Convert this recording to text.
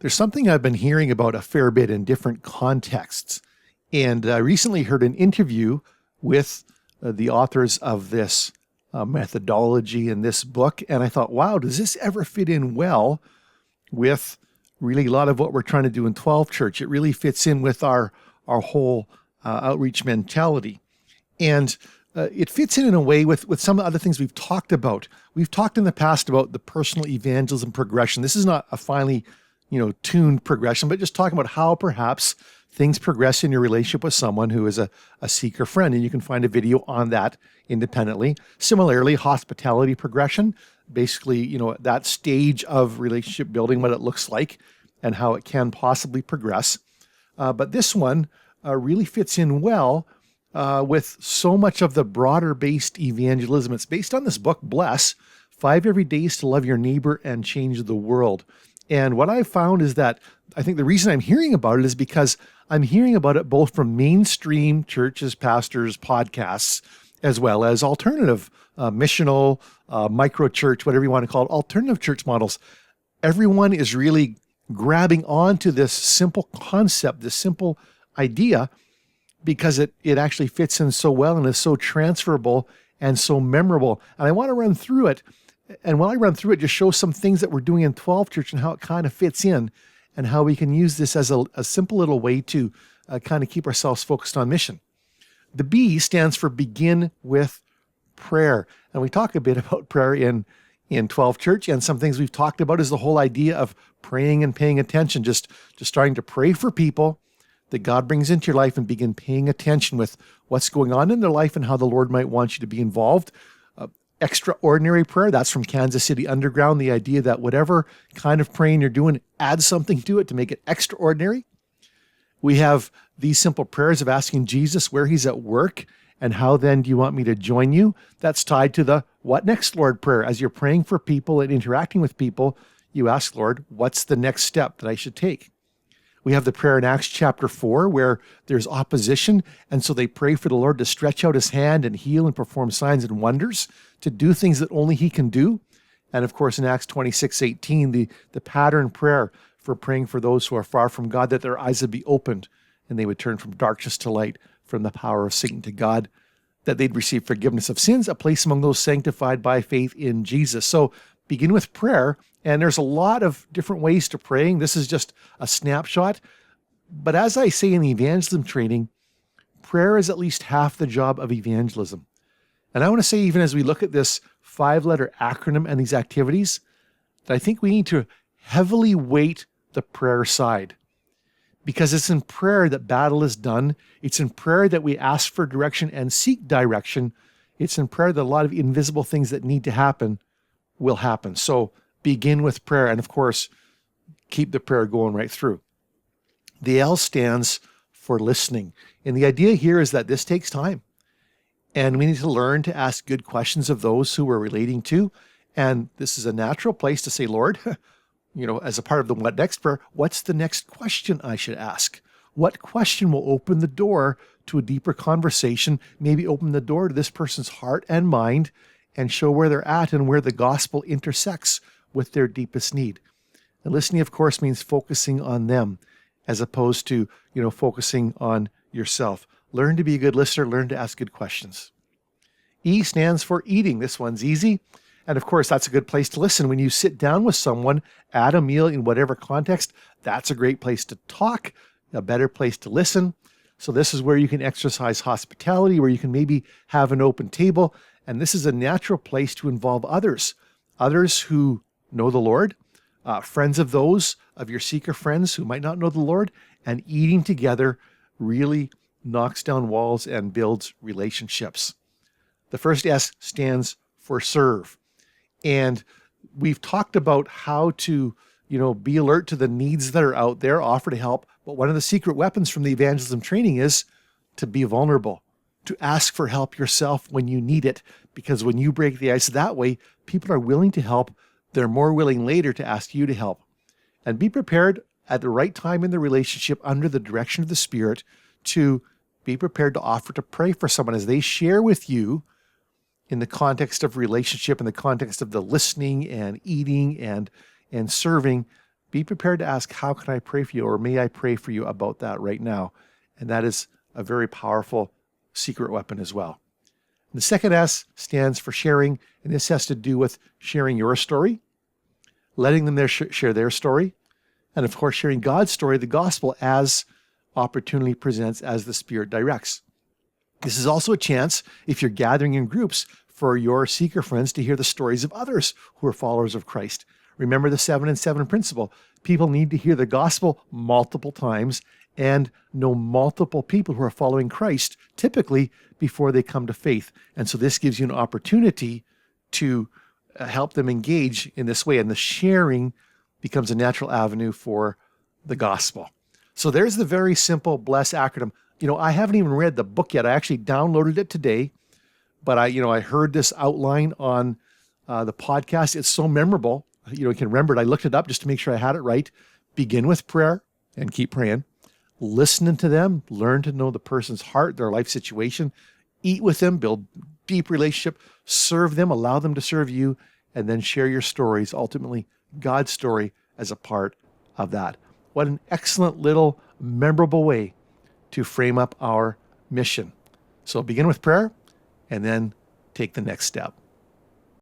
There's something I've been hearing about a fair bit in different contexts. And I recently heard an interview with the authors of this methodology in this book. And I thought, wow, does this ever fit in well with really a lot of what we're trying to do in 12 Church? It really fits in with our whole outreach mentality. And it fits in a way with some other things we've talked about. We've talked in the past about the personal evangelism progression. This is not a finely, tuned progression, but just talking about how perhaps things progress in your relationship with someone who is a seeker friend. And you can find a video on that independently. Similarly, hospitality progression, basically, that stage of relationship building, what it looks like and how it can possibly progress. But this one really fits in well with so much of the broader-based evangelism. It's based on this book, B.L.E.S.S, 5 Everydays to Love Your Neighbor and Change the World. And what I've found is that I think the reason I'm hearing about it is because I'm hearing about it both from mainstream churches, pastors, podcasts, as well as alternative, missional, micro church, whatever you want to call it, alternative church models. Everyone is really grabbing onto this simple concept, this simple idea, because it actually fits in so well and is so transferable and so memorable. And I want to run through it. And while I run through it, just show some things that we're doing in 12 Church and how it kind of fits in and how we can use this as a simple little way to kind of keep ourselves focused on mission. The B stands for begin with prayer. And we talk a bit about prayer in 12 Church, and some things we've talked about is the whole idea of praying and paying attention, just starting to pray for people that God brings into your life and begin paying attention with what's going on in their life and how the Lord might want you to be involved. Extraordinary prayer, that's from Kansas City Underground, the idea that whatever kind of praying you're doing, add something to it to make it extraordinary. We have these simple prayers of asking Jesus where he's at work and how then do you want me to join you? That's tied to the what next, Lord prayer. As you're praying for people and interacting with people, you ask, Lord, what's the next step that I should take? We have the prayer in Acts chapter 4 where there's opposition, and so they pray for the Lord to stretch out his hand and heal and perform signs and wonders, to do things that only he can do. And of course, in Acts 26:18, the pattern prayer for praying for those who are far from God, that their eyes would be opened and they would turn from darkness to light, from the power of Satan to God, that they'd receive forgiveness of sins, a place among those sanctified by faith in Jesus. So begin with prayer. And there's a lot of different ways to praying. This is just a snapshot. But as I say in the evangelism training, prayer is at least half the job of evangelism. And I want to say, even as we look at this 5-letter acronym and these activities, that I think we need to heavily weight the prayer side. Because it's in prayer that battle is done. It's in prayer that we ask for direction and seek direction. It's in prayer that a lot of invisible things that need to happen will happen. So begin with prayer, and of course, keep the prayer going right through. The L stands for listening. And the idea here is that this takes time. And we need to learn to ask good questions of those who we're relating to. And this is a natural place to say, Lord, as a part of the what next prayer, what's the next question I should ask? What question will open the door to a deeper conversation, maybe open the door to this person's heart and mind and show where they're at and where the gospel intersects with their deepest need. And listening, of course, means focusing on them as opposed to, focusing on yourself. Learn to be a good listener, learn to ask good questions. E stands for eating. This one's easy. And of course, that's a good place to listen. When you sit down with someone at a meal in whatever context, that's a great place to talk, a better place to listen. So this is where you can exercise hospitality, where you can maybe have an open table. And this is a natural place to involve others who know the Lord, friends of those of your seeker friends who might not know the Lord, and eating together really knocks down walls and builds relationships. The first S stands for serve. And we've talked about how to, be alert to the needs that are out there, offer to help. But one of the secret weapons from the evangelism training is to be vulnerable, to ask for help yourself when you need it. Because when you break the ice that way, people are willing to help. They're more willing later to ask you to help. And be prepared at the right time in the relationship, under the direction of the Spirit, to be prepared to offer to pray for someone as they share with you in the context of relationship, in the context of the listening and eating and serving, be prepared to ask, how can I pray for you? Or may I pray for you about that right now? And that is a very powerful secret weapon as well. The second S stands for sharing, and this has to do with sharing your story, letting them share their story, and of course, sharing God's story, the gospel, as opportunity presents, as the Spirit directs. This is also a chance, if you're gathering in groups, for your seeker friends to hear the stories of others who are followers of Christ. Remember the 7 and 7 principle. People need to hear the gospel multiple times and know multiple people who are following Christ, typically before they come to faith. And so this gives you an opportunity to help them engage in this way. And the sharing becomes a natural avenue for the gospel. So there's the very simple B.L.E.S.S acronym. I haven't even read the book yet. I actually downloaded it today, but I heard this outline on the podcast. It's so memorable. You can remember it. I looked it up just to make sure I had it right. Begin with prayer and keep praying. Listening to them, learn to know the person's heart, their life situation, eat with them, build deep relationship, serve them, allow them to serve you, and then share your stories, ultimately God's story as a part of that. What an excellent little memorable way to frame up our mission. So begin with prayer and then take the next step.